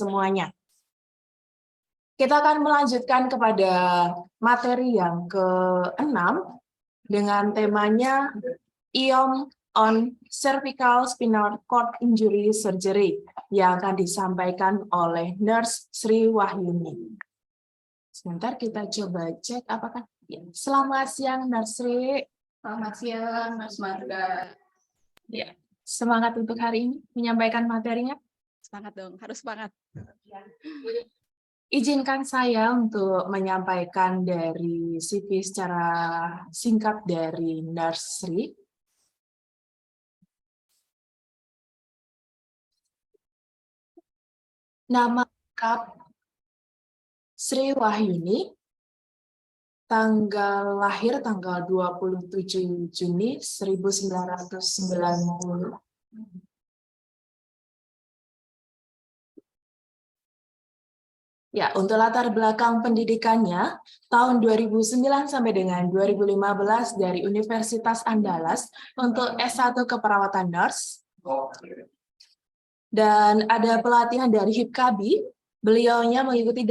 semuanya. Kita akan melanjutkan kepada materi yang ke-6 dengan temanya IOM on Cervical Spinal Cord Injury Surgery yang akan disampaikan oleh Nurse Sri Wahyuni. Sebentar kita coba cek apakah ya. Selamat siang Nurse Sri. Selamat siang Mas Marga. Ya, semangat untuk hari ini menyampaikan materinya. Semangat dong, harus semangat. Izinkan saya untuk menyampaikan dari CV secara singkat dari Nurse Sri. Nama lengkap Sri Wahyuni, tanggal lahir tanggal 27 Juni 1990. Ya, untuk latar belakang pendidikannya, tahun 2009 sampai dengan 2015 dari Universitas Andalas untuk S1 keperawatan nurse. Dan ada pelatihan dari HIPKABI, beliaunya mengikuti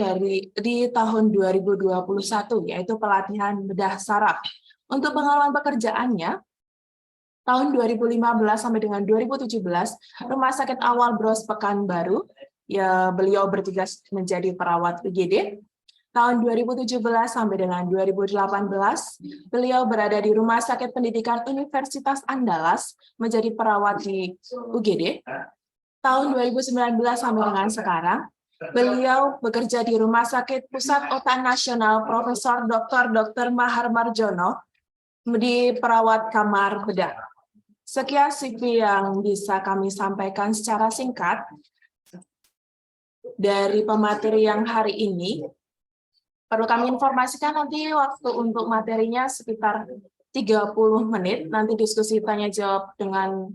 di tahun 2021, yaitu pelatihan bedah saraf. Untuk pengalaman pekerjaannya, tahun 2015 sampai dengan 2017, Rumah Sakit Awal Bros Pekanbaru, ya, beliau bertugas menjadi perawat UGD. Tahun 2017 sampai dengan 2018, beliau berada di Rumah Sakit Pendidikan Universitas Andalas, menjadi perawat di UGD. Tahun 2019 sampai dengan sekarang, beliau bekerja di Rumah Sakit Pusat Otak Nasional Profesor Dr. Mahar Marjono, di perawat kamar bedah. Sekian CV yang bisa kami sampaikan secara singkat dari pemateri yang hari ini. Perlu kami informasikan nanti waktu untuk materinya sekitar 30 menit. Nanti diskusi tanya jawab dengan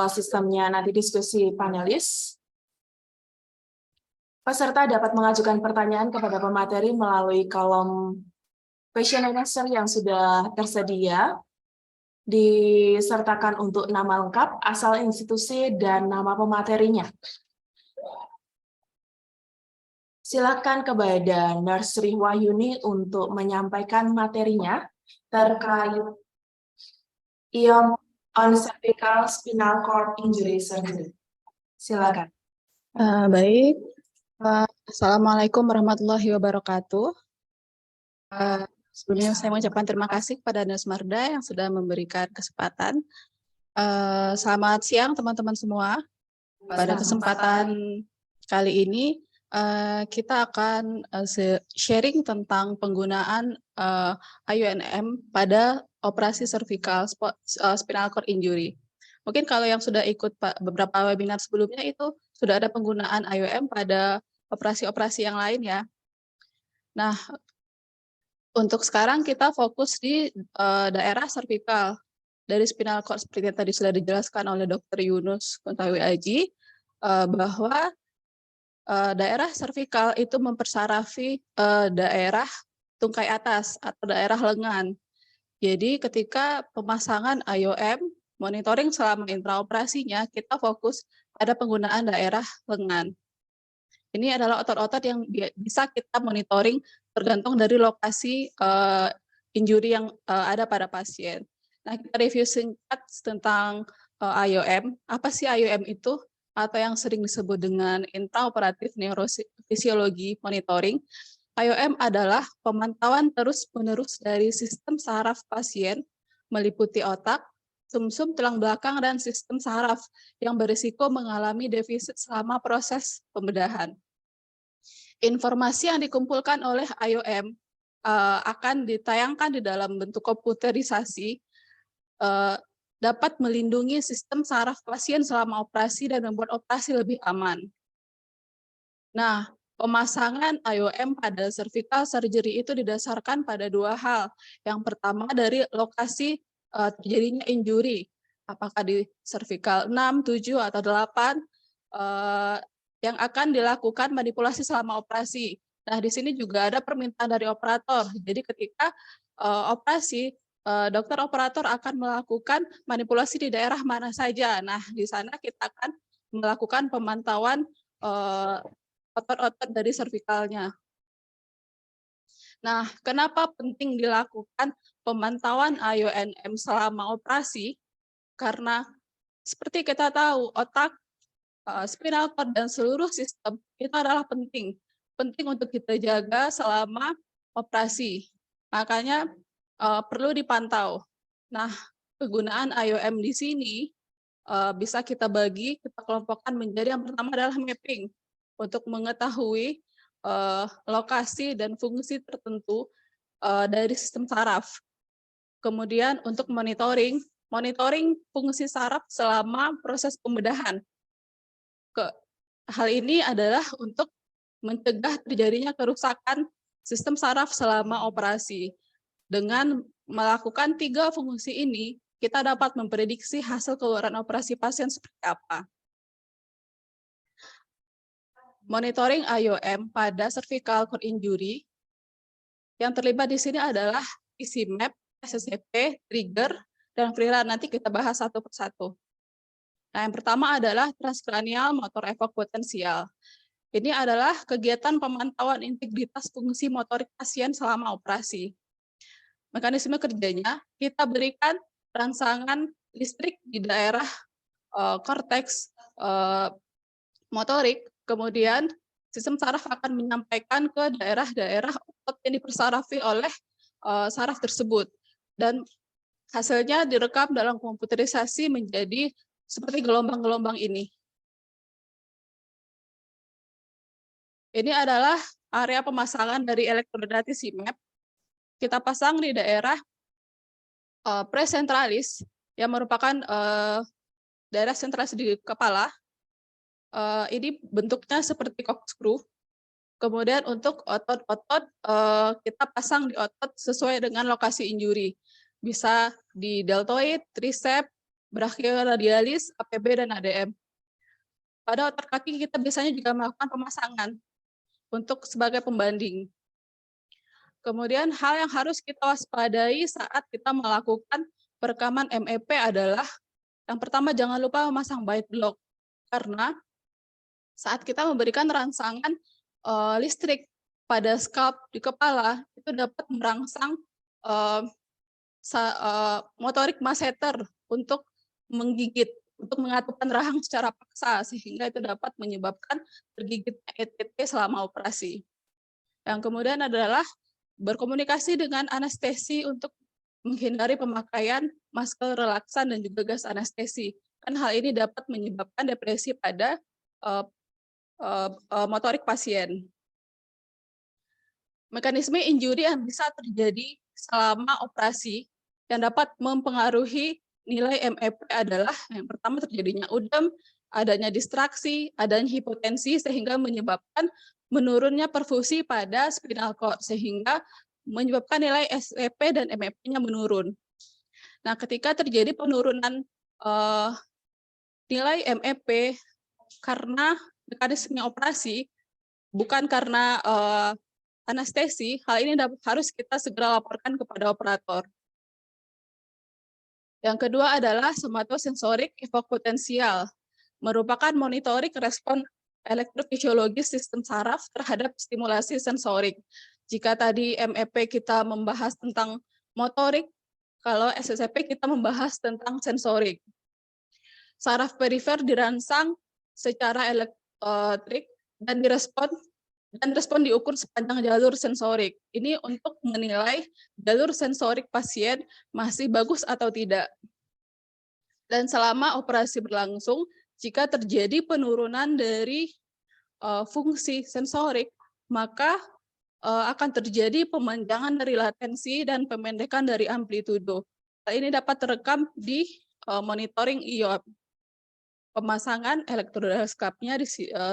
sistemnya, nanti diskusi panelis. Peserta dapat mengajukan pertanyaan kepada pemateri melalui kolom question and answer yang sudah tersedia. Disertakan untuk nama lengkap, asal institusi, dan nama pematerinya. Silakan kepada Nurse Sri Wahyuni untuk menyampaikan materinya terkait IOM on Cervical Spinal Cord Injury Surgery. Silakan. Baik. Assalamualaikum warahmatullahi wabarakatuh. Sebelumnya saya mengucapkan terima kasih kepada Nurse Marda yang sudah memberikan kesempatan. Selamat siang teman-teman semua. Pada kesempatan kali ini kita akan sharing tentang penggunaan IONM pada operasi cervical spinal cord injury. Mungkin kalau yang sudah ikut beberapa webinar sebelumnya itu sudah ada penggunaan IOM pada operasi-operasi yang lain ya. Nah, untuk sekarang kita fokus di daerah cervical dari spinal cord seperti yang tadi sudah dijelaskan oleh Dr. Yunus Kuntawi Aji, bahwa daerah cervical itu mempersarafi daerah tungkai atas atau daerah lengan. Jadi ketika pemasangan IOM, monitoring selama intraoperasinya, kita fokus pada penggunaan daerah lengan. Ini adalah otot-otot yang bisa kita monitoring tergantung dari lokasi injury yang ada pada pasien. Nah, kita review singkat tentang IOM. Apa sih IOM itu? Atau yang sering disebut dengan intraoperatif neurofisiologi monitoring. IOM adalah pemantauan terus-menerus dari sistem saraf pasien, meliputi otak, sumsum tulang belakang, dan sistem saraf yang berisiko mengalami defisit selama proses pembedahan. Informasi yang dikumpulkan oleh IOM akan ditayangkan di dalam bentuk komputerisasi, dapat melindungi sistem saraf pasien selama operasi dan membuat operasi lebih aman. Nah, pemasangan IOM pada cervical surgery itu didasarkan pada dua hal. Yang pertama dari lokasi terjadinya injury, apakah di cervical 6, 7, atau 8, yang akan dilakukan manipulasi selama operasi. Nah, di sini juga ada permintaan dari operator. Jadi ketika operasi, dokter operator akan melakukan manipulasi di daerah mana saja. Nah, di sana kita akan melakukan pemantauan otot-otot dari cervicalnya. Nah, kenapa penting dilakukan pemantauan AYO-NM selama operasi? Karena seperti kita tahu, otak, spinal cord, dan seluruh sistem itu adalah penting untuk kita jaga selama operasi. Makanya perlu dipantau. Nah, penggunaan IOM di sini bisa kita kelompokkan menjadi yang pertama adalah mapping untuk mengetahui lokasi dan fungsi tertentu dari sistem saraf. Kemudian untuk monitoring fungsi saraf selama proses pembedahan. Hal ini adalah untuk mencegah terjadinya kerusakan sistem saraf selama operasi. Dengan melakukan 3 fungsi ini, kita dapat memprediksi hasil keluaran operasi pasien seperti apa. Monitoring IOM pada cervical cord injury yang terlibat di sini adalah ECMAP, SSCP, trigger, dan free run. Nanti kita bahas satu persatu. Nah, yang pertama adalah transcranial motor evok potensial. Ini adalah kegiatan pemantauan integritas fungsi motorik pasien selama operasi. Mekanisme kerjanya, kita berikan rangsangan listrik di daerah korteks motorik, kemudian sistem saraf akan menyampaikan ke daerah-daerah otot yang dipersarafi oleh saraf tersebut. Dan hasilnya direkam dalam komputerisasi menjadi seperti gelombang-gelombang ini. Ini adalah area pemasangan dari elektroda TCMAP. Kita pasang di daerah presentralis yang merupakan daerah sentralis di kepala. Ini bentuknya seperti corkscrew. Kemudian untuk otot-otot kita pasang di otot sesuai dengan lokasi injury. Bisa di deltoid, tricep, brachioradialis, APB, dan ADM. Pada otot kaki kita biasanya juga melakukan pemasangan untuk sebagai pembanding. Kemudian hal yang harus kita waspadai saat kita melakukan perekaman MEP adalah yang pertama jangan lupa memasang bite block, karena saat kita memberikan rangsangan listrik pada scalp di kepala itu dapat merangsang motorik masseter untuk menggigit, untuk mengatupkan rahang secara paksa, sehingga itu dapat menyebabkan tergigitnya ETT selama operasi. Yang kemudian adalah berkomunikasi dengan anestesi untuk menghindari pemakaian masker relaksan dan juga gas anestesi. Kan hal ini dapat menyebabkan depresi pada motorik pasien. Mekanisme injury yang bisa terjadi selama operasi yang dapat mempengaruhi nilai MEP adalah yang pertama terjadinya udem, adanya distraksi, adanya hipotensi sehingga menyebabkan menurunnya perfusi pada spinal cord sehingga menyebabkan nilai SEP dan MEP-nya menurun. Nah, ketika terjadi penurunan nilai MEP karena mekanisme operasi, bukan karena anestesi, hal ini harus kita segera laporkan kepada operator. Yang kedua adalah somatosensorik evok potensial, merupakan monitoring respon elektrofisiologis sistem saraf terhadap stimulasi sensorik. Jika tadi MEP kita membahas tentang motorik, kalau SSCP kita membahas tentang sensorik. Saraf perifer dirangsang secara elektrik dan respon diukur sepanjang jalur sensorik. Ini untuk menilai jalur sensorik pasien masih bagus atau tidak. Dan selama operasi berlangsung, jika terjadi penurunan dari fungsi sensorik, maka akan terjadi pemanjangan dari latensi dan pemendekan dari amplitudo. Hal ini dapat terekam di monitoring IOM. Pemasangan elektroda skapnya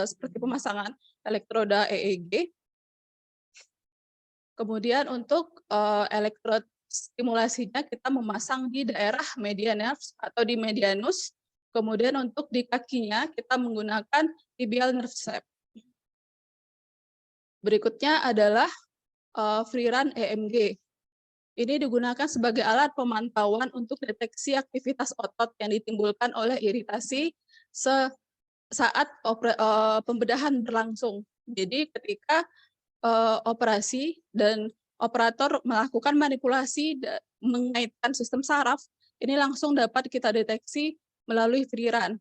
seperti pemasangan elektroda EEG. Kemudian untuk elektrod stimulasinya kita memasang di daerah median nerves atau di medianus. Kemudian untuk di kakinya kita menggunakan tibial nerve sap. Berikutnya adalah free run EMG. Ini digunakan sebagai alat pemantauan untuk deteksi aktivitas otot yang ditimbulkan oleh iritasi saat pembedahan berlangsung. Jadi ketika operasi dan operator melakukan manipulasi mengaitkan sistem saraf, ini langsung dapat kita deteksi melalui free run.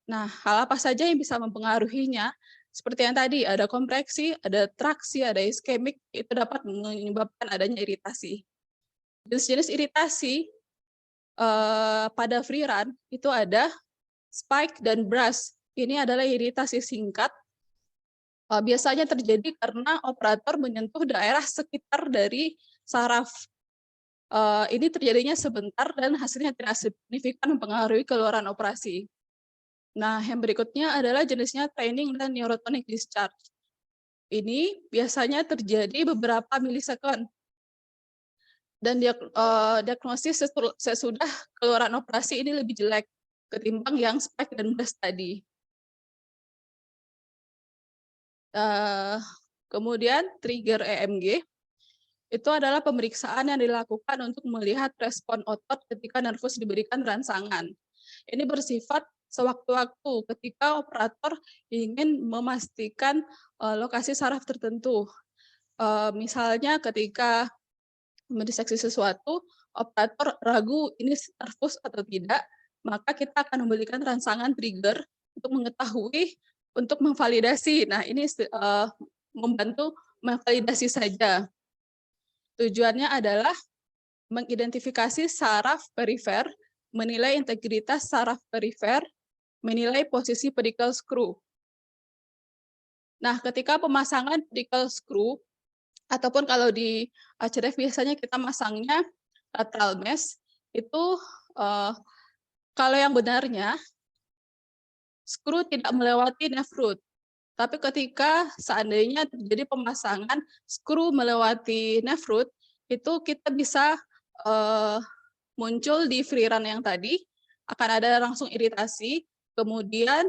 Nah, hal apa saja yang bisa mempengaruhinya? Seperti yang tadi, ada kompreksi, ada traksi, ada iskemik, itu dapat menyebabkan adanya iritasi. Jenis-jenis iritasi pada free run itu ada spike dan burst. Ini adalah iritasi singkat. Biasanya terjadi karena operator menyentuh daerah sekitar dari saraf. Ini terjadinya sebentar dan hasilnya tidak signifikan mempengaruhi keluaran operasi. Nah, yang berikutnya adalah jenisnya training dan neurotonic discharge. Ini biasanya terjadi beberapa milisekund. Dan diagnosis sesudah keluaran operasi ini lebih jelek ketimbang yang spike dan burst tadi. Kemudian trigger EMG itu adalah pemeriksaan yang dilakukan untuk melihat respon otot ketika nervus diberikan rangsangan. Ini bersifat sewaktu-waktu ketika operator ingin memastikan lokasi saraf tertentu. Misalnya ketika mendeteksi sesuatu, operator ragu ini nervus atau tidak, maka kita akan memberikan rangsangan trigger untuk mengetahui, untuk memvalidasi. Nah, ini membantu memvalidasi saja. Tujuannya adalah mengidentifikasi saraf perifer, menilai integritas saraf perifer, menilai posisi pedicle screw. Nah, ketika pemasangan pedicle screw, ataupun kalau di HRF biasanya kita masangnya lateral mesh, itu kalau yang benarnya, screw tidak melewati nerve root. Tapi ketika seandainya terjadi pemasangan screw melewati nerve root, itu kita bisa muncul di free run yang tadi, akan ada langsung iritasi, kemudian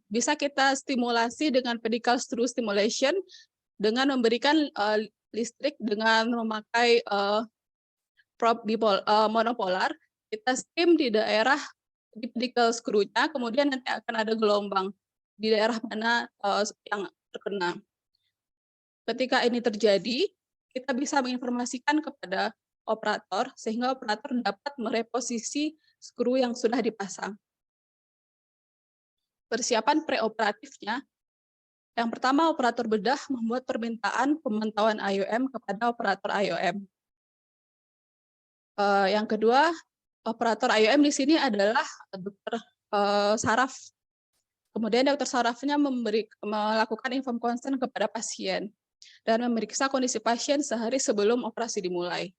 bisa kita stimulasi dengan pedicle screw stimulation, dengan memberikan listrik dengan memakai prop monopolar, kita stim di daerah di pedicle screw-nya, kemudian nanti akan ada gelombang di daerah mana yang terkena. Ketika ini terjadi, kita bisa menginformasikan kepada operator, sehingga operator dapat mereposisi skru yang sudah dipasang. Persiapan preoperatifnya, yang pertama operator bedah membuat permintaan pemantauan IOM kepada operator IOM. Yang kedua, operator IOM di sini adalah dokter saraf. Kemudian dokter sarafnya melakukan inform consent kepada pasien dan memeriksa kondisi pasien sehari sebelum operasi dimulai.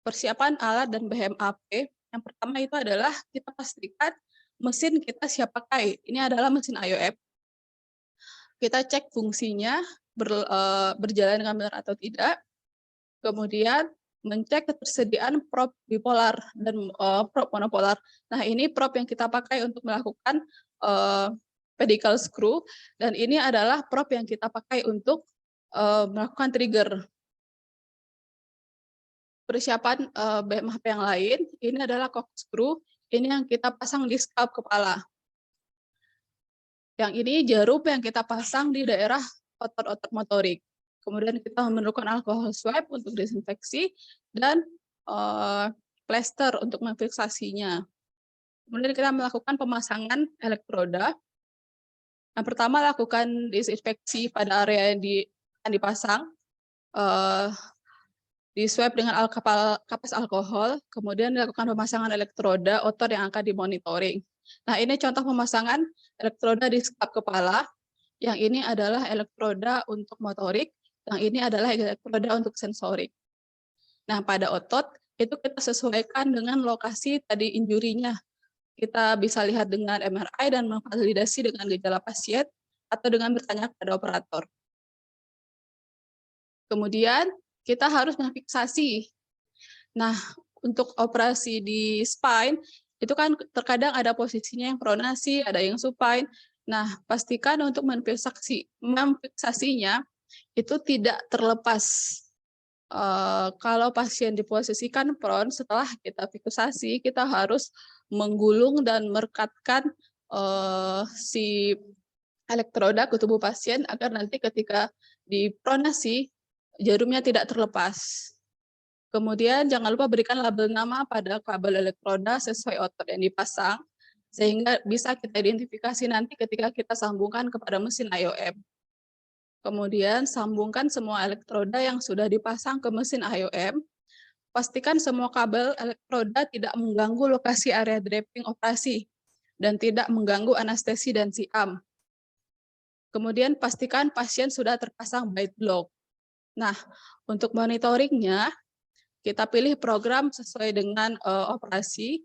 Persiapan alat dan BMAP, yang pertama itu adalah kita pastikan mesin kita siap pakai. Ini adalah mesin IOF. Kita cek fungsinya berjalan dengan benar atau tidak. Kemudian mencek ketersediaan prop bipolar dan prop monopolar. Nah, ini prop yang kita pakai untuk melakukan pedicle screw, dan ini adalah prop yang kita pakai untuk melakukan trigger. Persiapan BMHP yang lain, ini adalah corkscrew, ini yang kita pasang di scalp kepala. Yang ini jarum yang kita pasang di daerah otot-otot motorik. Kemudian kita memerlukan alkohol swab untuk desinfeksi, dan plester untuk memfiksasinya. Kemudian kita melakukan pemasangan elektroda. Yang pertama lakukan disinfeksi pada area yang akan dipasang, di swab dengan kapas alkohol, kemudian dilakukan pemasangan elektroda otot yang akan dimonitoring. Nah, ini contoh pemasangan elektroda di scalp kepala. Yang ini adalah elektroda untuk motorik, yang ini adalah elektroda untuk sensorik. Nah, pada otot itu kita sesuaikan dengan lokasi tadi injurinya. Kita bisa lihat dengan MRI dan memvalidasi dengan gejala pasien atau dengan bertanya kepada operator. Kemudian kita harus memfiksasi. Nah, untuk operasi di spine, itu kan terkadang ada posisinya yang pronasi, ada yang supine. Nah, pastikan untuk memfiksasinya itu tidak terlepas. Kalau pasien diposisikan prone, setelah kita fiksasi, kita harus menggulung dan merekatkan si elektroda ke tubuh pasien agar nanti ketika dipronasi jarumnya tidak terlepas. Kemudian jangan lupa berikan label nama pada kabel elektroda sesuai output yang dipasang sehingga bisa kita identifikasi nanti ketika kita sambungkan kepada mesin IOM. Kemudian sambungkan semua elektroda yang sudah dipasang ke mesin IOM. Pastikan semua kabel elektroda tidak mengganggu lokasi area draping operasi dan tidak mengganggu anestesi dan siam. Kemudian pastikan pasien sudah terpasang bite block. Nah, untuk monitoringnya, kita pilih program sesuai dengan operasi,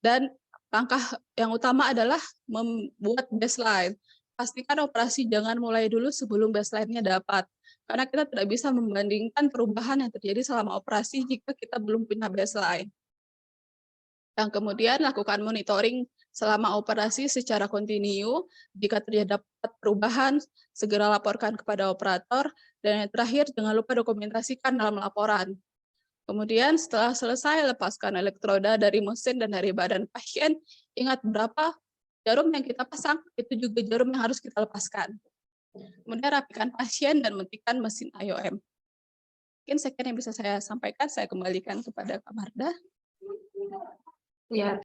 dan langkah yang utama adalah membuat baseline. Pastikan operasi jangan mulai dulu sebelum baseline-nya dapat, karena kita tidak bisa membandingkan perubahan yang terjadi selama operasi jika kita belum punya baseline. Yang kemudian lakukan monitoring selama operasi secara kontinu. Jika terdapat perubahan, segera laporkan kepada operator. Dan yang terakhir, jangan lupa dokumentasikan dalam laporan. Kemudian setelah selesai, lepaskan elektroda dari mesin dan dari badan pasien. Ingat berapa jarum yang kita pasang, itu juga jarum yang harus kita lepaskan. Kemudian rapikan pasien dan matikan mesin IOM. Mungkin sekian yang bisa saya sampaikan, saya kembalikan kepada Kak Marda. Ya,